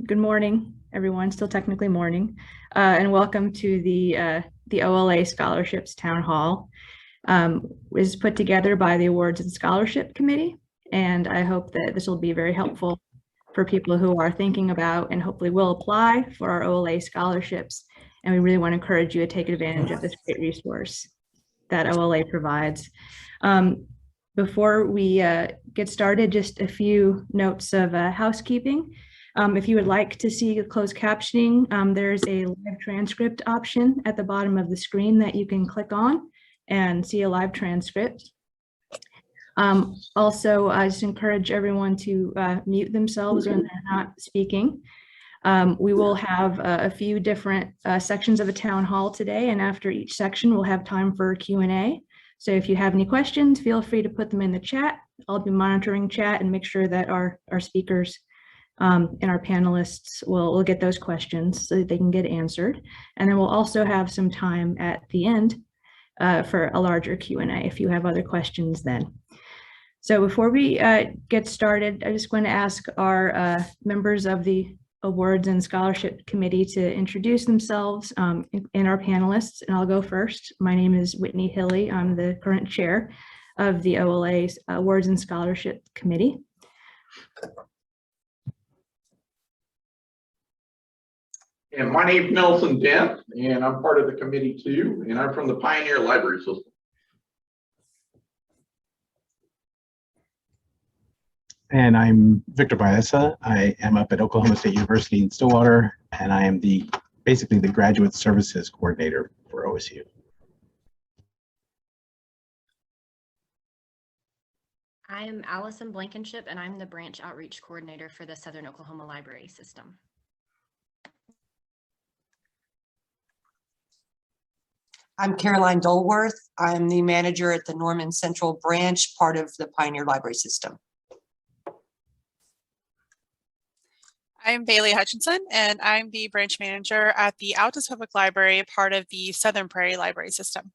Good morning, everyone. Still technically morning, and welcome to the OLA Scholarships Town Hall. It was put together by the Awards and Scholarship Committee, and I hope that this will be very helpful for people who are thinking about and hopefully will apply for our OLA scholarships. And we really want to encourage you to take advantage of this great resource that OLA provides. Before we get started, just a few notes of housekeeping. If you would like to see closed captioning, there's a live transcript option at the bottom of the screen that you can click on and see a live transcript. Also, I just encourage everyone to mute themselves when they're not speaking. We will have a few different sections of a town hall today, and after each section, we'll have time for Q&A. So if you have any questions, feel free to put them in the chat. I'll be monitoring chat and make sure that our speakers and our panelists will get those questions so that they can get answered. And then we'll also have some time at the end for a larger Q&A if you have other questions then. So before we get started, I just want to ask our members of the Awards and Scholarship Committee to introduce themselves and our panelists, and I'll go first. My name is Whitney Hilley. I'm the current chair of the OLA Awards and Scholarship Committee. And my name's Nelson Dent, and I'm part of the committee too, and I'm from the Pioneer Library System. And I'm Victor Baeza. I am up at Oklahoma State University in Stillwater, and I am basically the graduate services coordinator for OSU. I am Allison Blankenship, and I'm the branch outreach coordinator for the Southern Oklahoma Library System. I'm Caroline Dolworth. I'm the manager at the Norman Central branch, part of the Pioneer Library System. I'm Bailey Hutchison, and I'm the branch manager at the Altus Public Library, part of the Southern Prairie Library System.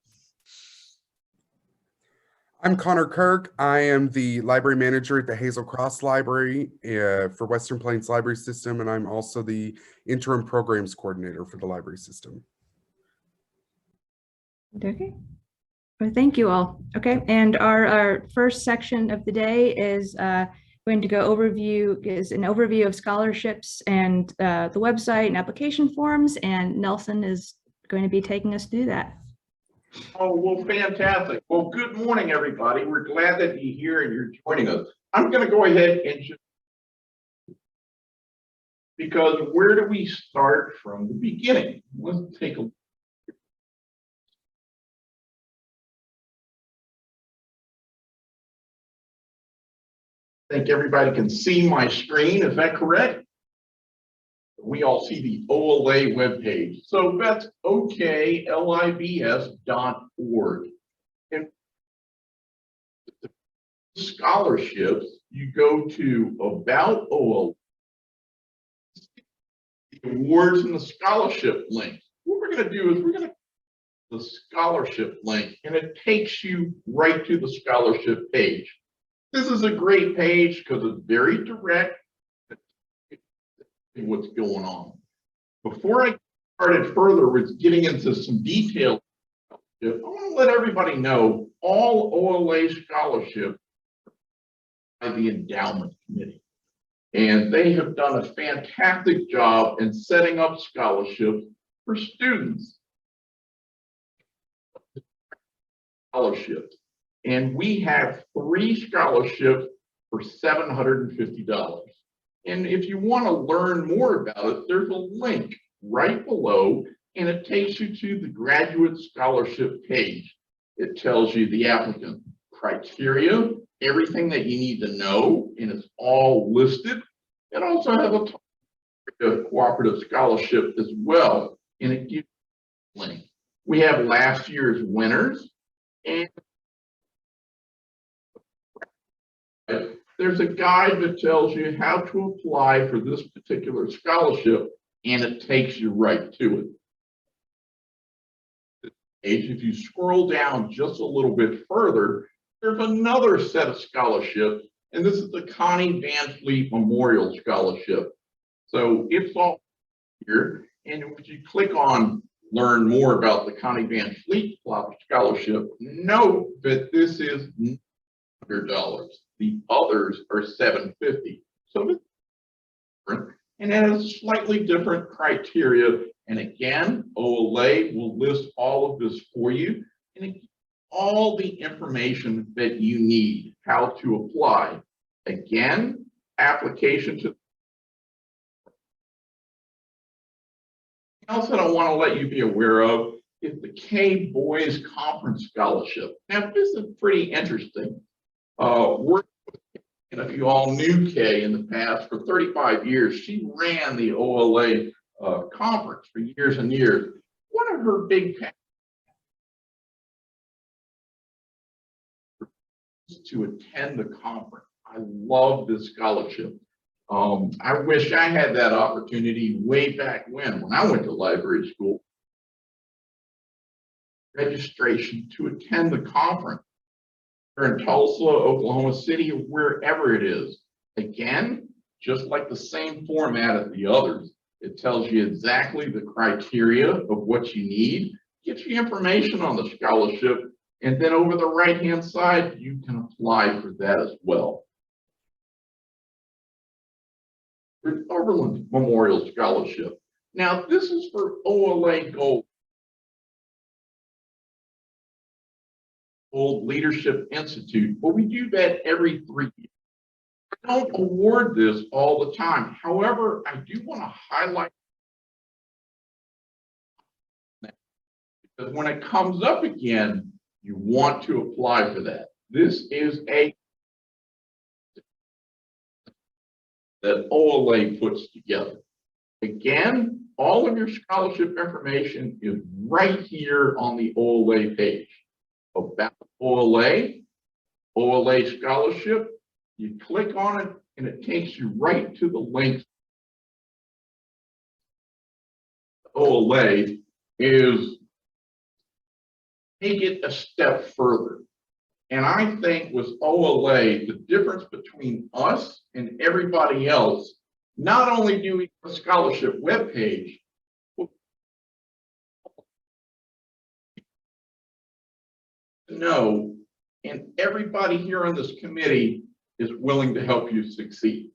I'm Connor Kirk. I am the library manager at the Hazel Cross Library for Western Plains Library System, and I'm also the interim programs coordinator for the library system. Okay, well, thank you all. Okay, and our first section of the day is going to go an overview of scholarships and the website and application forms, and Nelson is going to be taking us through that. Oh, well, fantastic. Well, good morning, everybody. We're glad that you're here and you're joining us. I'm going to go ahead and just, because where do we start from the beginning? Let's take a look. I think everybody can see my screen. Is that correct? We all see the OLA webpage. So that's oklibs.org. And scholarships, you go to About OLA, the awards and the scholarship link. What we're going to do is we're going to the scholarship link, and it takes you right to the scholarship page. This is a great page because it's very direct. What's going on. Before I started further with getting into some detail, I want to let everybody know all OLA scholarships by the endowment committee. And they have done a fantastic job in setting up scholarships for students. Scholarships. And we have 3 scholarships for $750. And if you want to learn more about it, there's a link right below, and it takes you to the graduate scholarship page. It tells you the applicant criteria, everything that you need to know, and it's all listed. It also has a cooperative scholarship as well, and it gives you a link. We have last year's winners, and there's a guide that tells you how to apply for this particular scholarship, and it takes you right to it. If you scroll down just a little bit further, there's another set of scholarships, and this is the Connie Van Fleet Memorial Scholarship. So it's all here. And if you click on learn more about the Connie Van Fleet Scholarship, note that this is $100. The others are $750. So it's different, and it has slightly different criteria. And again, OLA will list all of this for you, and it gives all the information that you need, how to apply. Again, application to else that I want to let you be aware of is the K Boys Conference Scholarship. Now, this is pretty interesting. And if you all knew Kay in the past, for 35 years, she ran the OLA conference for years and years. One of her big passions to attend the conference. I love this scholarship. I wish I had that opportunity way back when I went to library school. Registration to attend the conference. Or in Tulsa, Oklahoma City, or wherever it is. Again, just like the same format as the others, it tells you exactly the criteria of what you need, gives you information on the scholarship, and then over the right-hand side, you can apply for that as well. The Overland Memorial Scholarship. Now, this is for OLA Gold. Leadership Institute, but we do that every 3 years. I don't award this all the time. However, I do want to highlight that because when it comes up again, you want to apply for that. This is that OLA puts together. Again, all of your scholarship information is right here on the OLA page. About OLA Scholarship, you click on it and it takes you right to the link. OLA is take it a step further. And I think with OLA, the difference between us and everybody else, not only do we have a scholarship webpage, know, and everybody here on this committee is willing to help you succeed.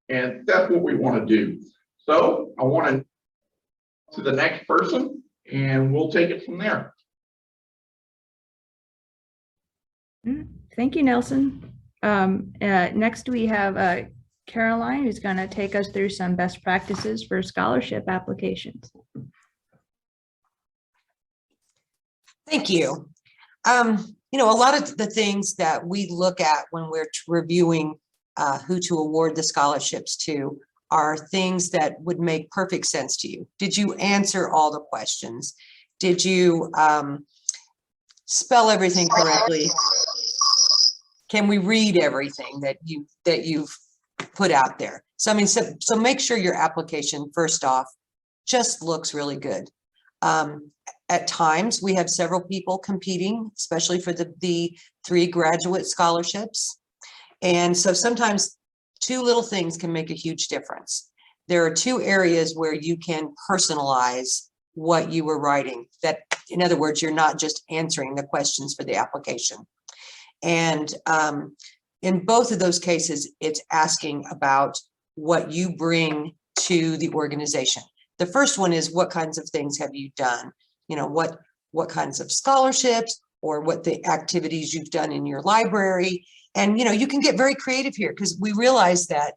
And that's what we want to do. So I want to the next person and we'll take it from there. Thank you, Nelson. Next we have Caroline, who's going to take us through some best practices for scholarship applications. Thank you. You know, a lot of the things that we look at when we're reviewing who to award the scholarships to are things that would make perfect sense to you. Did you answer all the questions? Did you spell everything correctly? Can we read everything that you've put out there? So I mean, so make sure your application, first off, just looks really good. At times, we have several people competing, especially for the 3 graduate scholarships. And so sometimes 2 little things can make a huge difference. There are 2 areas where you can personalize what you were writing. That, in other words, you're not just answering the questions for the application. And in both of those cases, it's asking about what you bring to the organization. The first one is, what kinds of things have you done? You know, what kinds of scholarships or what the activities you've done in your library. And, you know, you can get very creative here because we realize that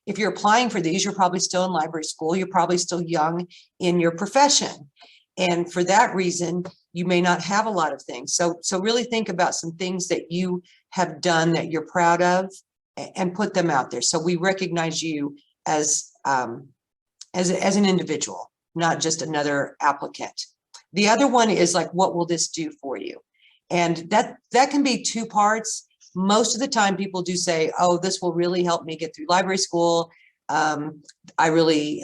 if you're applying for these, you're probably still in library school. You're probably still young in your profession. And for that reason, you may not have a lot of things. So really think about some things that you have done that you're proud of and put them out there. So we recognize you as an individual, not just another applicant. The other one is like, what will this do for you? And that can be 2 parts. Most of the time people do say, oh, this will really help me get through library school. I really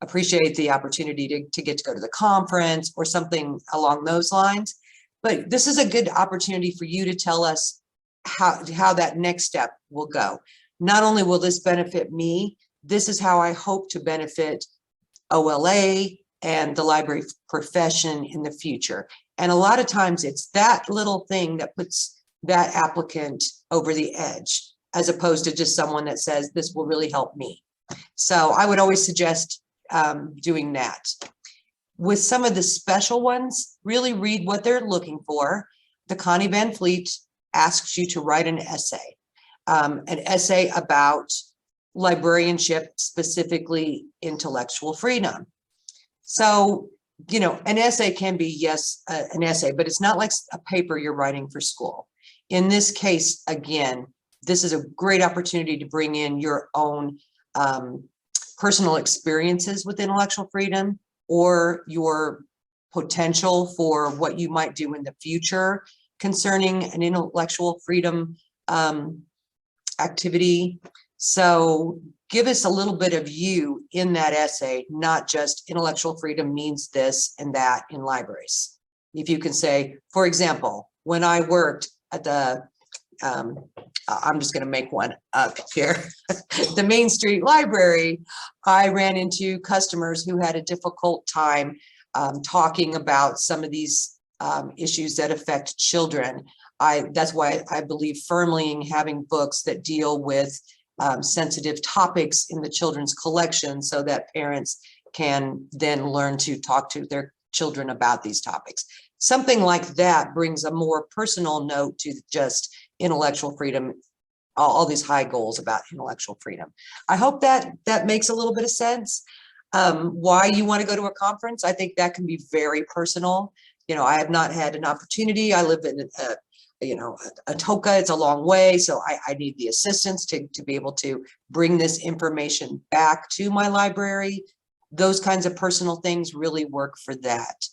appreciate the opportunity to get to go to the conference or something along those lines. But this is a good opportunity for you to tell us how that next step will go. Not only will this benefit me, this is how I hope to benefit OLA and the library profession in the future. And a lot of times it's that little thing that puts that applicant over the edge, as opposed to just someone that says, this will really help me. So I would always suggest doing that. With some of the special ones, really read what they're looking for. The Connie Van Fleet asks you to write an essay about librarianship, specifically intellectual freedom. So, you know, an essay can be, yes, an essay, but it's not like a paper you're writing for school. In this case, again, this is a great opportunity to bring in your own personal experiences with intellectual freedom, or your potential for what you might do in the future concerning an intellectual freedom activity. So give us a little bit of you in that essay, not just intellectual freedom means this and that in libraries. If you can say, for example, when I worked at the, I'm just going to make one up here, the Main Street Library, I ran into customers who had a difficult time talking about some of these issues that affect children. That's why I believe firmly in having books that deal with sensitive topics in the children's collection, so that parents can then learn to talk to their children about these topics. Something like that brings a more personal note to just intellectual freedom, all these high goals about intellectual freedom. I hope that makes a little bit of sense. Why you want to go to a conference, I think that can be very personal. You know, I have not had an opportunity. I live in Atoka, it's a long way. So I need the assistance to be able to bring this information back to my library. Those kinds of personal things really work for that.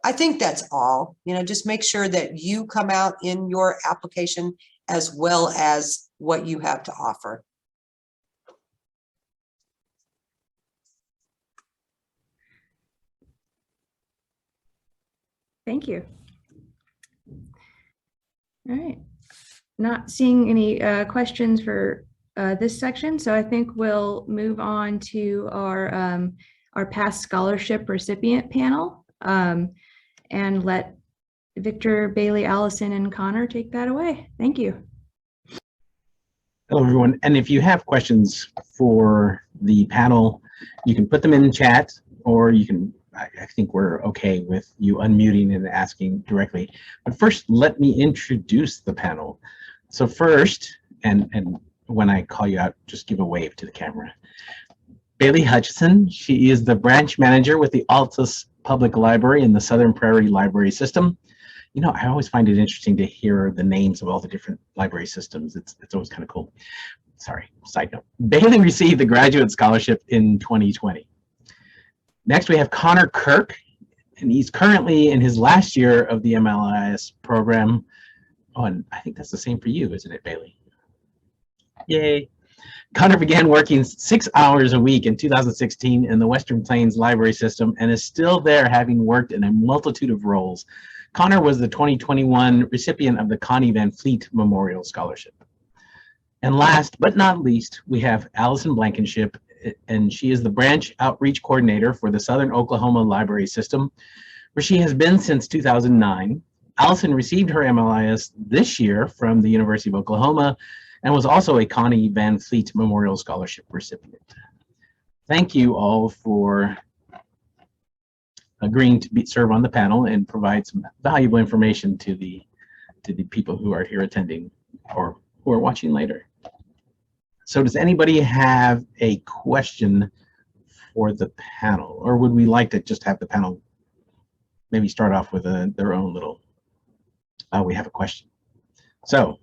I think that's all. You know, just make sure that you come out in your application as well as what you have to offer. Thank you. All right. Not seeing any questions for this section, so I think we'll move on to our past scholarship recipient panel, and let Victor, Bailey, Allison, and Connor take that away. Thank you. Hello, everyone. And if you have questions for the panel, you can put them in the chat, or you can, I think we're okay with you unmuting and asking directly. But first, let me introduce the panel. So first, and when I call you out, just give a wave to the camera. Bailey Hutchison, she is the branch manager with the Altus Public Library in the Southern Prairie Library System. You know, I always find it interesting to hear the names of all the different library systems. It's always kind of cool. Sorry, side note. Bailey received the Graduate Scholarship in 2020. Next, we have Connor Kirk, and he's currently in his last year of the MLIS program. Oh, and I think that's the same for you, isn't it, Bailey? Yay. Connor began working 6 hours a week in 2016 in the Western Plains Library System and is still there, having worked in a multitude of roles. Connor was the 2021 recipient of the Connie Van Fleet Memorial Scholarship. And last but not least, we have Allison Blankenship, and she is the branch outreach coordinator for the Southern Oklahoma Library System, where she has been since 2009. Allison received her MLIS this year from the University of Oklahoma and was also a Connie Van Fleet Memorial Scholarship recipient. Thank you all for agreeing to serve on the panel and provide some valuable information to the people who are here attending or who are watching later. So does anybody have a question for the panel, or would we like to just have the panel maybe start off with their own little, we have a question. So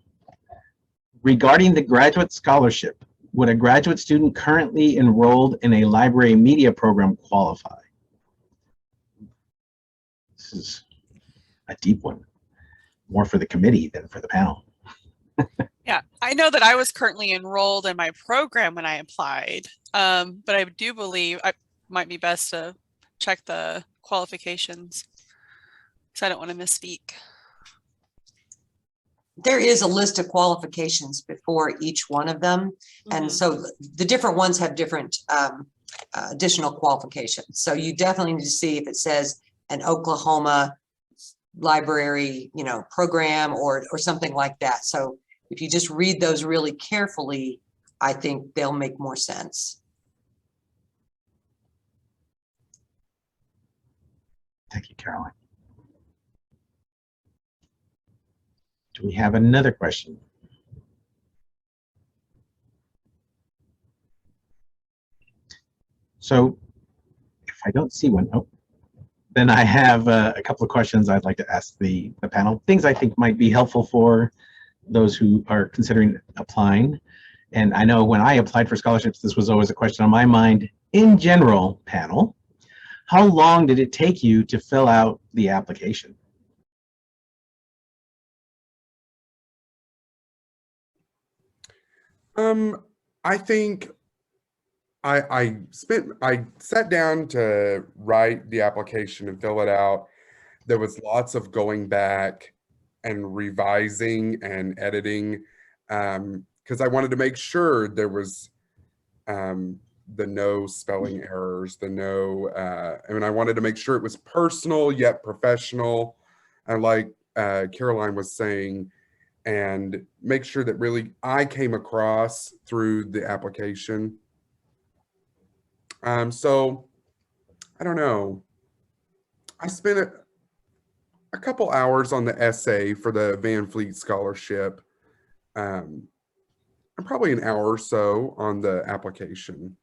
regarding the graduate scholarship, would a graduate student currently enrolled in a library media program qualify? This is a deep one, more for the committee than for the panel. Yeah, I know that I was currently enrolled in my program when I applied, but I do believe it might be best to check the qualifications because I don't want to misspeak. there is a list of qualifications before each one of them. And Mhm. so the different ones have different additional qualifications. So you definitely need to see if it says an Oklahoma library, program or something like that. So if you just read those really carefully, I think they'll make more sense. Thank you, Caroline. Do we have another question? So if I don't see one, then I have a couple of questions I'd like to ask the panel. Things I think might be helpful for those who are considering applying. And I know when I applied for scholarships, this was always a question on my mind. In general, panel, how long did it take you to fill out the application? I think I sat down to write the application and fill it out. There was lots of going back and revising and editing because I wanted to make sure there was the no spelling errors, I wanted to make sure it was personal yet professional, and like Caroline was saying, and make sure that really I came across through the application. So I don't know. I spent a couple hours on the essay for the Van Fleet Scholarship, and probably an hour or so on the application.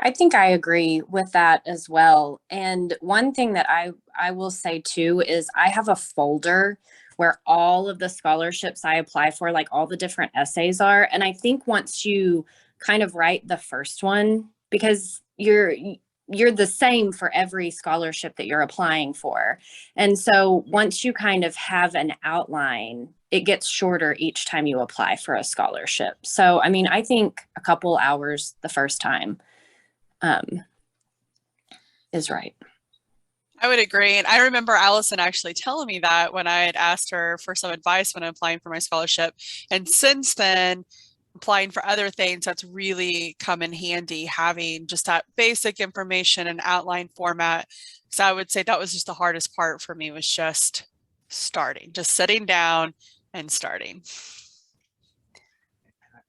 I think I agree with that as well. And one thing that I will say too is I have a folder where all of the scholarships I apply for, like all the different essays are. And I think once you kind of write the first one, because you're the same for every scholarship that you're applying for. And so once you kind of have an outline, it gets shorter each time you apply for a scholarship. So, I mean, I think a couple hours the first time is right. I would agree. And I remember Allison actually telling me that when I had asked her for some advice when applying for my scholarship. And since then, applying for other things, that's really come in handy, having just that basic information and outline format. So I would say that was just the hardest part for me, was just starting, just sitting down and starting.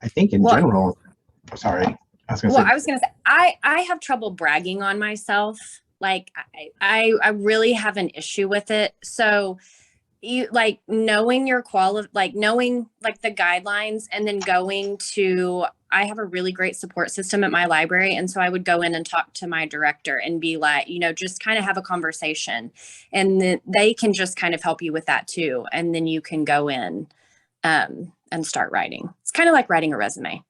I think in general, sorry. I was going to say, I have trouble bragging on myself. Like I really have an issue with it. So you like knowing your knowing like the guidelines and then going to, I have a really great support system at my library. And so I would go in and talk to my director and be like, just kind of have a conversation, and then they can just kind of help you with that too. And then you can go in and start writing. It's kind of like writing a resume.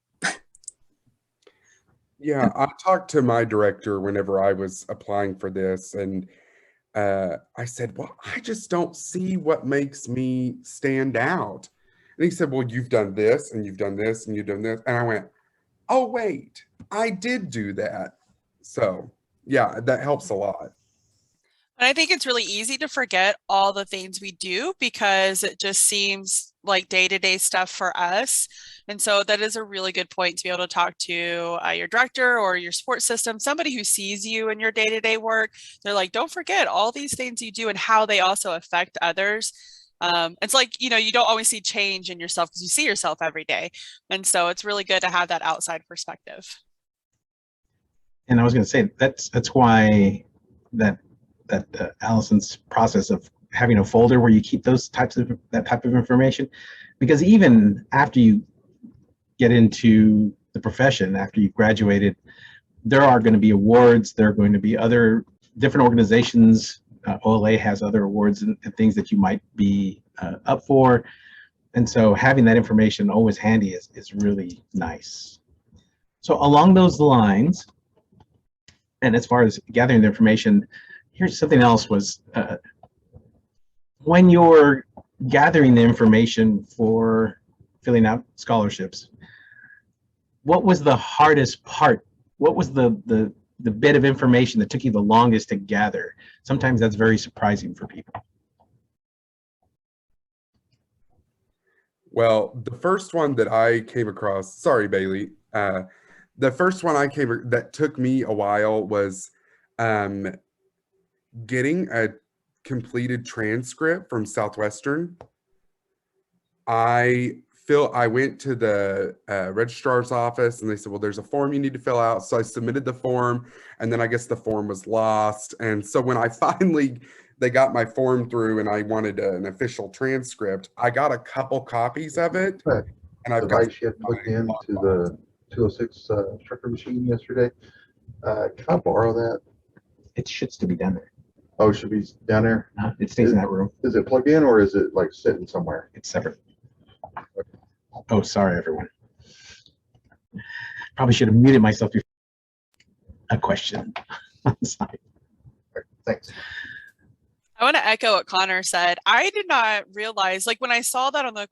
Yeah, I talked to my director whenever I was applying for this, and I said, well, I just don't see what makes me stand out. And he said, well, you've done this, and you've done this, and you've done this. And I went, oh, wait, I did do that. So, yeah, that helps a lot. And I think it's really easy to forget all the things we do because it just seems like day-to-day stuff for us. And so that is a really good point to be able to talk to your director or your support system, somebody who sees you in your day-to-day work. They're like, don't forget all these things you do and how they also affect others. It's like, you don't always see change in yourself because you see yourself every day. And so it's really good to have that outside perspective. And I was going to say, that's why that Allison's process of having a folder where you keep that type of information, because even after you get into the profession, after you've graduated, there are going to be awards, there are going to be other different organizations. OLA has other awards and things that you might be up for. And so having that information always handy is really nice. So along those lines, and as far as gathering the information, here's something else was, when you're gathering the information for filling out scholarships, what was the hardest part? What was the the bit of information that took you the longest to gather. Sometimes that's very surprising for people. Well, the first one that I came across, sorry, Bailey, the first one that took me a while was getting a completed transcript from Southwestern. I went to the registrar's office and they said, well, there's a form you need to fill out. So I submitted the form, and then I guess the form was lost. And so when I finally, they got my form through and I wanted an official transcript, I got a couple copies of it. Right. And I've The got device you had plugged into the 206 trucker machine yesterday. Can I borrow that? It should still be down there. Oh, it should be down there. It stays in that room. Is it plugged in or is it like sitting somewhere? It's separate. Oh, sorry, everyone. Probably should have muted myself before. A question. Sorry. Thanks. I want to echo what Connor said. I did not realize, like when I saw that on the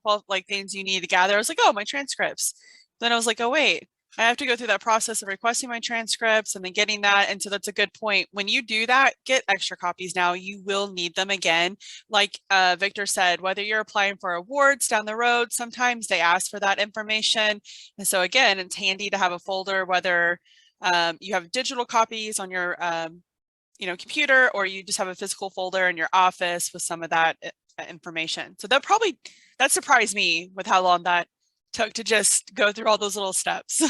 things you need to gather, I was like, oh, my transcripts. Then I was like, oh, wait, I have to go through that process of requesting my transcripts and then getting that. And so that's a good point. When you do that, get extra copies now. You will need them again. Like Victor said, whether you're applying for awards down the road, sometimes they ask for that information. And so again, it's handy to have a folder, whether you have digital copies on your computer, or you just have a physical folder in your office with some of that information. So that surprised me with how long that took to just go through all those little steps.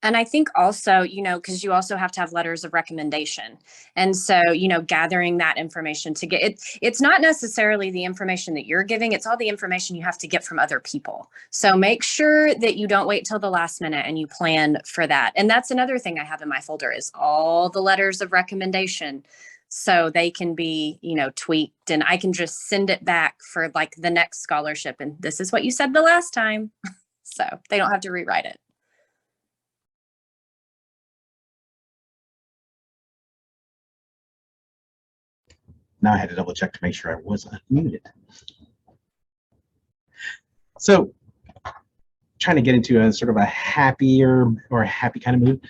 And I think also, because you also have to have letters of recommendation. And so, gathering that information to get it's not necessarily the information that you're giving, it's all the information you have to get from other people. So make sure that you don't wait till the last minute and you plan for that. And that's another thing I have in my folder is all the letters of recommendation. So they can be, tweaked, and I can just send it back for like the next scholarship. And this is what you said the last time. So they don't have to rewrite it. Now I had to double check to make sure I wasn't muted. So trying to get into a sort of a happier or happy kind of mood.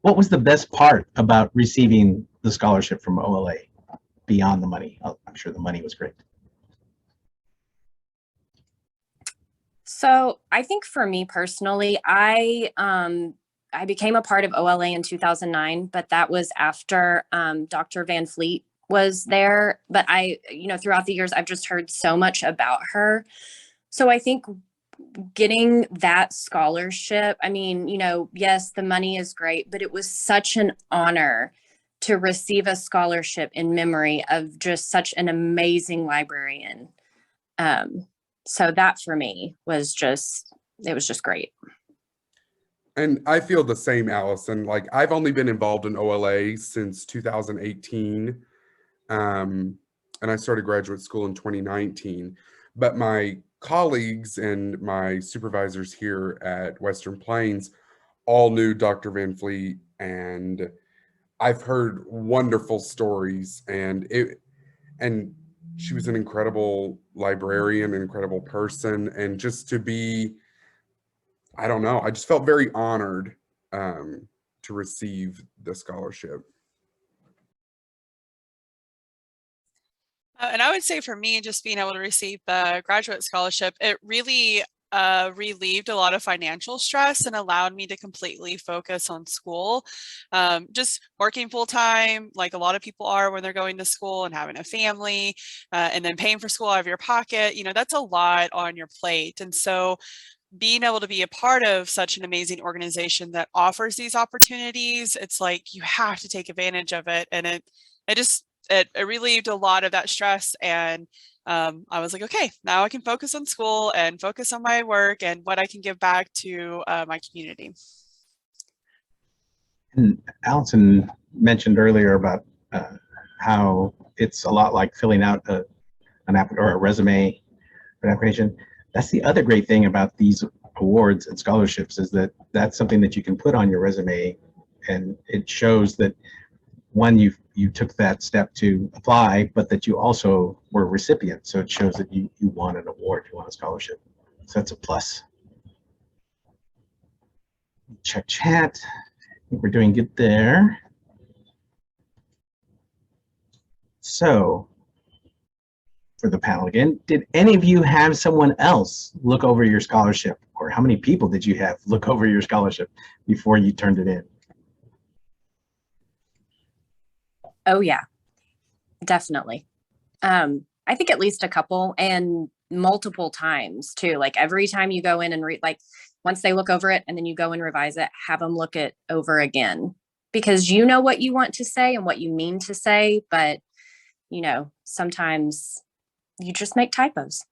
What was the best part about receiving the scholarship from OLA beyond the money? I'm sure the money was great. So I think for me personally, I became a part of OLA in 2009, but that was after Dr. Van Fleet was there. But throughout the years, I've just heard so much about her. So I think getting that scholarship, yes, the money is great, but it was such an honor to receive a scholarship in memory of just such an amazing librarian. So that for me was it was just great. And I feel the same, Allison. Like, I've only been involved in OLA since 2018. And I started graduate school in 2019. But my colleagues and my supervisors here at Western Plains all knew Dr. Van Fleet, and I've heard wonderful stories, and she was an incredible librarian, an incredible person, and just to be, I don't know, I just felt very honored to receive the scholarship. And I would say for me, just being able to receive the graduate scholarship, it really relieved a lot of financial stress and allowed me to completely focus on school. Just working full time, like a lot of people are when they're going to school and having a family, and then paying for school out of your pocket, that's a lot on your plate. And so being able to be a part of such an amazing organization that offers these opportunities, it's like you have to take advantage of it. And it relieved a lot of that stress. And I was like, okay, now I can focus on school and focus on my work and what I can give back to my community. And Allison mentioned earlier about how it's a lot like filling out a resume for an application. That's the other great thing about these awards and scholarships, is that that's something that you can put on your resume, and it shows that, one, you took that step to apply, but that you also were a recipient. So it shows that you won an award, you won a scholarship. So that's a plus. Check chat. I think we're doing good there. So for the panel again, did any of you have someone else look over your scholarship, or how many people did you have look over your scholarship before you turned it in? Oh yeah, definitely. I think at least a couple, and multiple times too. Like every time you go in and read, like once they look over it and then you go and revise it, have them look it over again, because you know what you want to say and what you mean to say, but you know, sometimes you just make typos.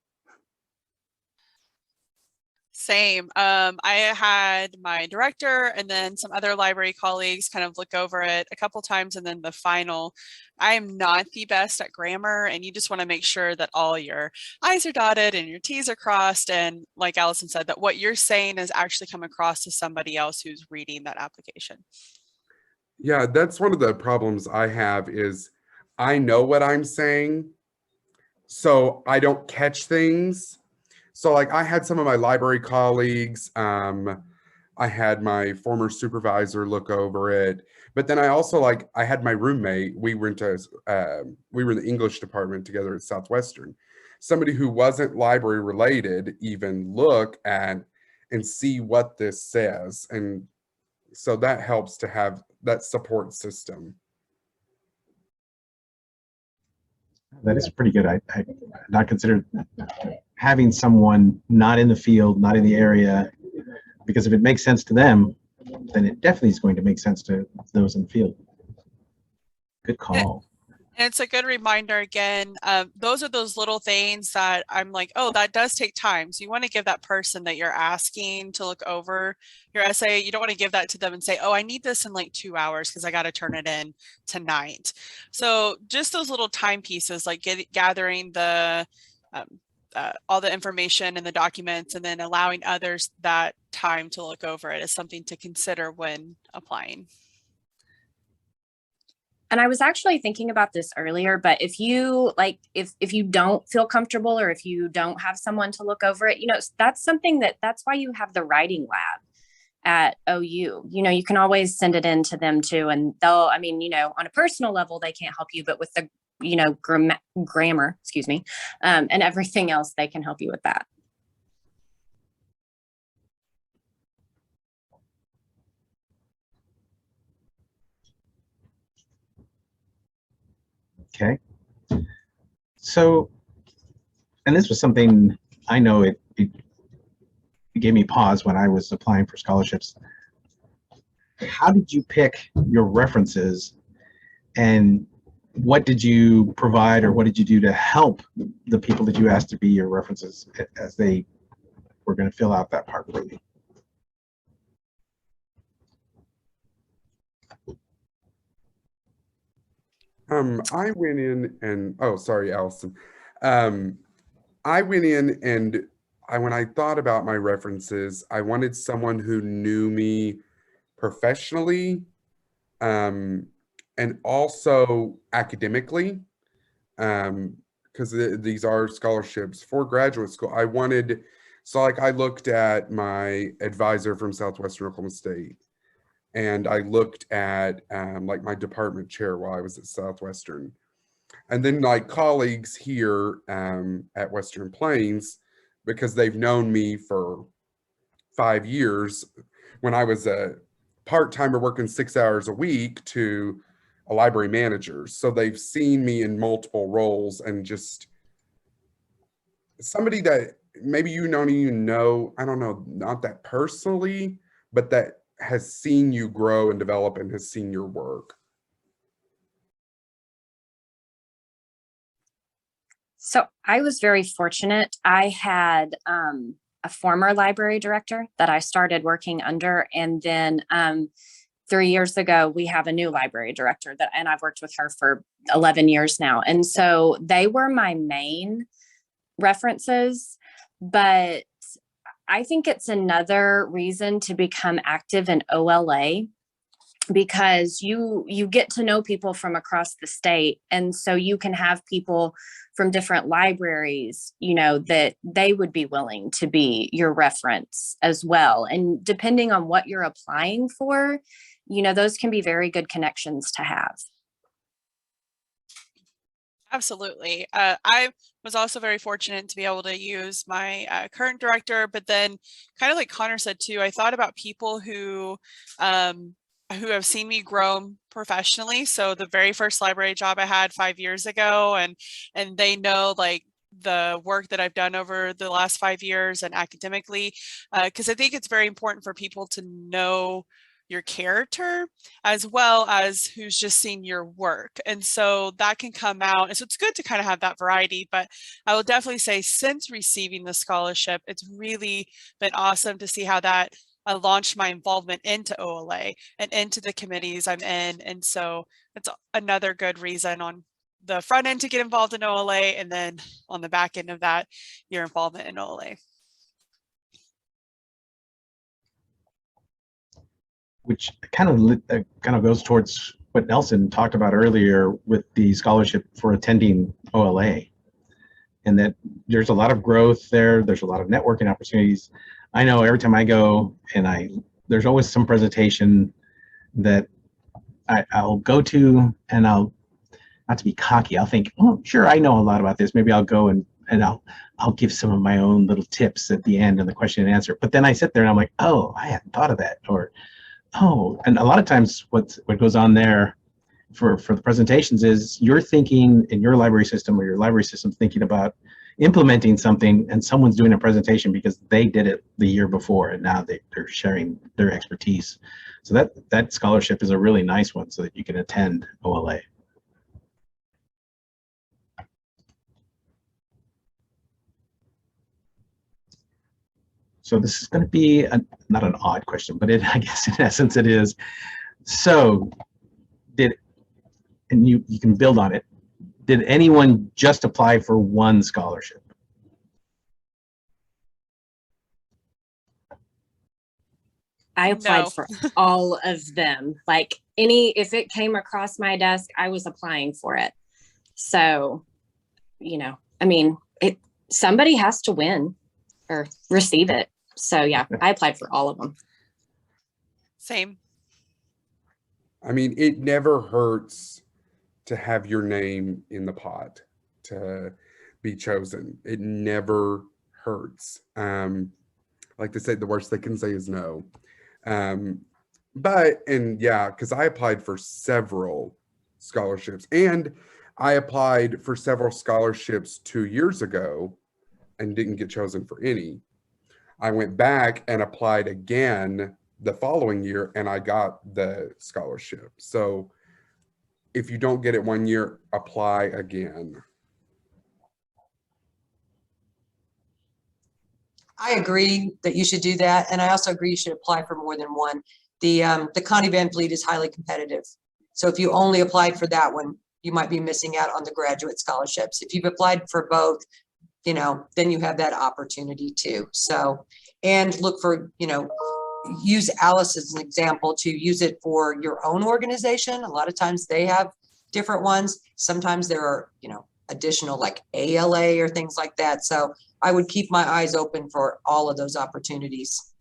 Same. I had my director and then some other library colleagues kind of look over it a couple times, and then the final. I am not the best at grammar, and you just want to make sure that all your I's are dotted and your T's are crossed, and like Allison said, that what you're saying is actually come across to somebody else who's reading that application. Yeah, that's one of the problems I have is I know what I'm saying, so I don't catch things. So like I had some of my library colleagues, I had my former supervisor look over it, but then I also I had my roommate. We were in the English department together at Southwestern. Somebody who wasn't library related even look at and see what this says, and so that helps to have that support system. That is pretty good. I not considered having someone not in the field, not in the area, because if it makes sense to them, then it definitely is going to make sense to those in the field. Good call. And it's a good reminder again, those are those little things that I'm like, oh, that does take time. So you want to give that person that you're asking to look over your essay, you don't want to give that to them and say, oh, I need this in like 2 hours because I got to turn it in tonight. So just those little time pieces, like gathering the all the information and the documents, and then allowing others that time to look over it is something to consider when applying. And I was actually thinking about this earlier, but if you if you don't feel comfortable, or if you don't have someone to look over it, you know, that's something that's why you have the writing lab at OU. You know, you can always send it in to them too. And they'll, I mean, you know, on a personal level, they can't help you, but with the, you know, grammar, excuse me, and everything else, they can help you with that. Okay. So, and this was something I know it gave me pause when I was applying for scholarships. How did you pick your references, and what did you provide, or what did you do to help the people that you asked to be your references as they were going to fill out that part for you? I went in and, oh, sorry, Allison. I went in and when I thought about my references, I wanted someone who knew me professionally, and also academically, because these are scholarships for graduate school. I wanted, so like I looked at my advisor from Southwestern Oklahoma State, and I looked at like my department chair while I was at Southwestern. And then like colleagues here at Western Plains, because they've known me for 5 years, when I was a part-timer working 6 hours a week to a library manager. So they've seen me in multiple roles, and just somebody that maybe you don't even know, I don't know, not that personally, but that has seen you grow and develop and has seen your work. So I was very fortunate. I had a former library director that I started working under, and then 3 years ago, we have a new library director and I've worked with her for 11 years now. And so they were my main references, but I think it's another reason to become active in OLA because you get to know people from across the state, and so you can have people from different libraries, you know, that they would be willing to be your reference as well. And depending on what you're applying for, you know, those can be very good connections to have. Absolutely. I was also very fortunate to be able to use my current director, but then kind of like Connor said too, I thought about people who have seen me grow professionally. So the very first library job I had 5 years ago, and they know like the work that I've done over the last 5 years and academically, because I think it's very important for people to know your character as well as who's just seen your work. And so that can come out. And so it's good to kind of have that variety, but I will definitely say since receiving the scholarship, it's really been awesome to see how that launched my involvement into OLA and into the committees I'm in. And so it's another good reason on the front end to get involved in OLA, and then on the back end of that, your involvement in OLA. Which kind of goes towards what Nelson talked about earlier with the scholarship for attending OLA, and that there's a lot of growth there. There's a lot of networking opportunities. I know every time I go, and there's always some presentation that I'll go to, and I'll, not to be cocky, I'll think, oh, sure, I know a lot about this. Maybe I'll go and I'll give some of my own little tips at the end of the question and answer. But then I sit there and I'm like, oh, I hadn't thought of that, or oh, and a lot of times what goes on there for the presentations is you're thinking in your library system, or your library system thinking about implementing something, and someone's doing a presentation because they did it the year before, and now they're sharing their expertise. So that scholarship is a really nice one, so that you can attend OLA. So this is going to be not an odd question, but I guess in essence it is. So and you can build on it, did anyone just apply for one scholarship? I applied No. for all of them. Like if it came across my desk, I was applying for it. So, you know, I mean, somebody has to win or receive it. So yeah, I applied for all of them. Same. I mean, it never hurts to have your name in the pot to be chosen. It never hurts. Like they say, the worst they can say is no. Because I applied for several scholarships, and I applied for several scholarships 2 years ago and didn't get chosen for any. I went back and applied again the following year, and I got the scholarship. So if you don't get it 1 year, apply again. I agree that you should do that. And I also agree you should apply for more than one. The Connie Van Vliet is highly competitive. So if you only applied for that one, you might be missing out on the graduate scholarships. If you've applied for both, you know, then you have that opportunity too. So, and look for, you know, use Alice as an example to use it for your own organization. A lot of times they have different ones. Sometimes there are, you know, additional like ALA or things like that. So I would keep my eyes open for all of those opportunities.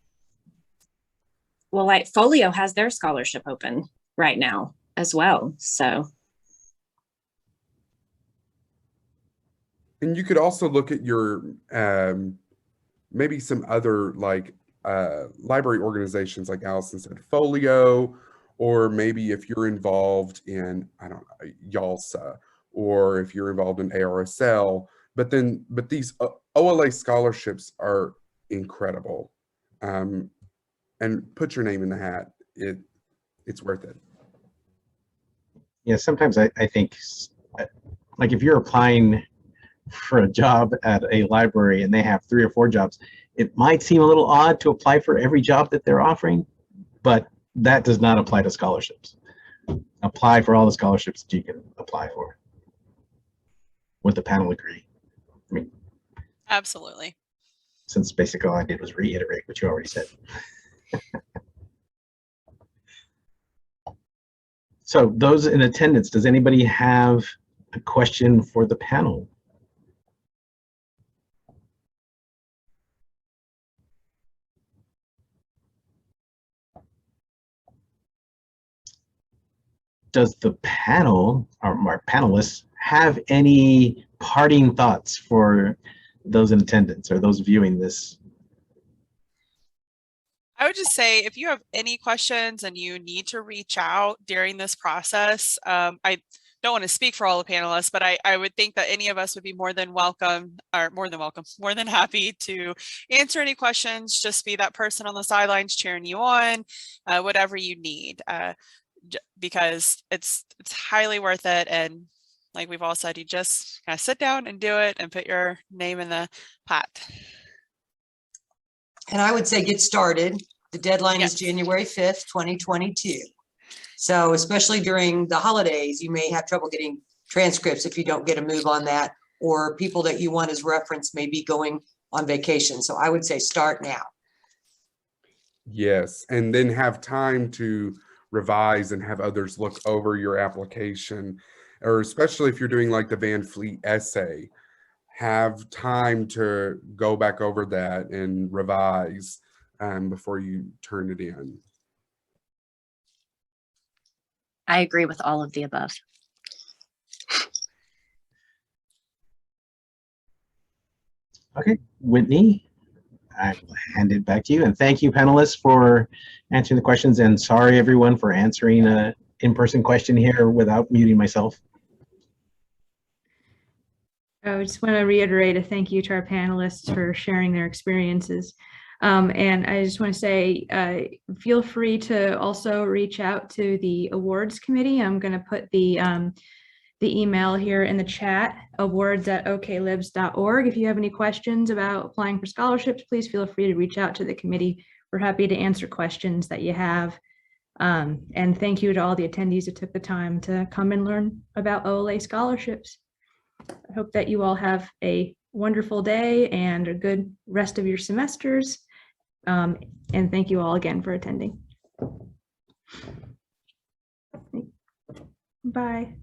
Well, like Folio has their scholarship open right now as well. So. And you could also look at your, maybe some other like library organizations, like Allison said, Folio, or maybe if you're involved in, I don't know, YALSA, or if you're involved in ARSL, but these OLA scholarships are incredible. And put your name in the hat. It's worth it. Yeah, sometimes I think, like if you're applying for a job at a library and they have 3 or 4 jobs, it might seem a little odd to apply for every job that they're offering, but that does not apply to scholarships. Apply for all the scholarships that you can apply for. Would the panel agree? I mean, Absolutely. since basically all I did was reiterate what you already said. So those in attendance, does anybody have a question for the panel? Does the panel, or our panelists, have any parting thoughts for those in attendance or those viewing this? I would just say if you have any questions and you need to reach out during this process, I don't want to speak for all the panelists, but I would think that any of us would be more than welcome, or more than happy to answer any questions. Just be that person on the sidelines cheering you on, whatever you need, because it's highly worth it. And like we've all said, you just kind of sit down and do it and put your name in the pot. And I would say get started. The deadline is Yes. January 5th, 2022. So especially during the holidays, you may have trouble getting transcripts if you don't get a move on that, or people that you want as reference may be going on vacation. So I would say start now. Yes, and then have time to revise and have others look over your application, or especially if you're doing like the Van Fleet essay, have time to go back over that and revise before you turn it in. I agree with all of the above. Okay, Whitney, I will hand it back to you. And thank you, panelists, for answering the questions. And sorry, everyone, for answering an in-person question here without muting myself. I just want to reiterate a thank you to our panelists for sharing their experiences. And I just want to say, feel free to also reach out to the awards committee. I'm going to put the email here in the chat, awards@oklibs.org. If you have any questions about applying for scholarships, please feel free to reach out to the committee. We're happy to answer questions that you have. And thank you to all the attendees who took the time to come and learn about OLA scholarships. I hope that you all have a wonderful day and a good rest of your semesters. And thank you all again for attending. Bye.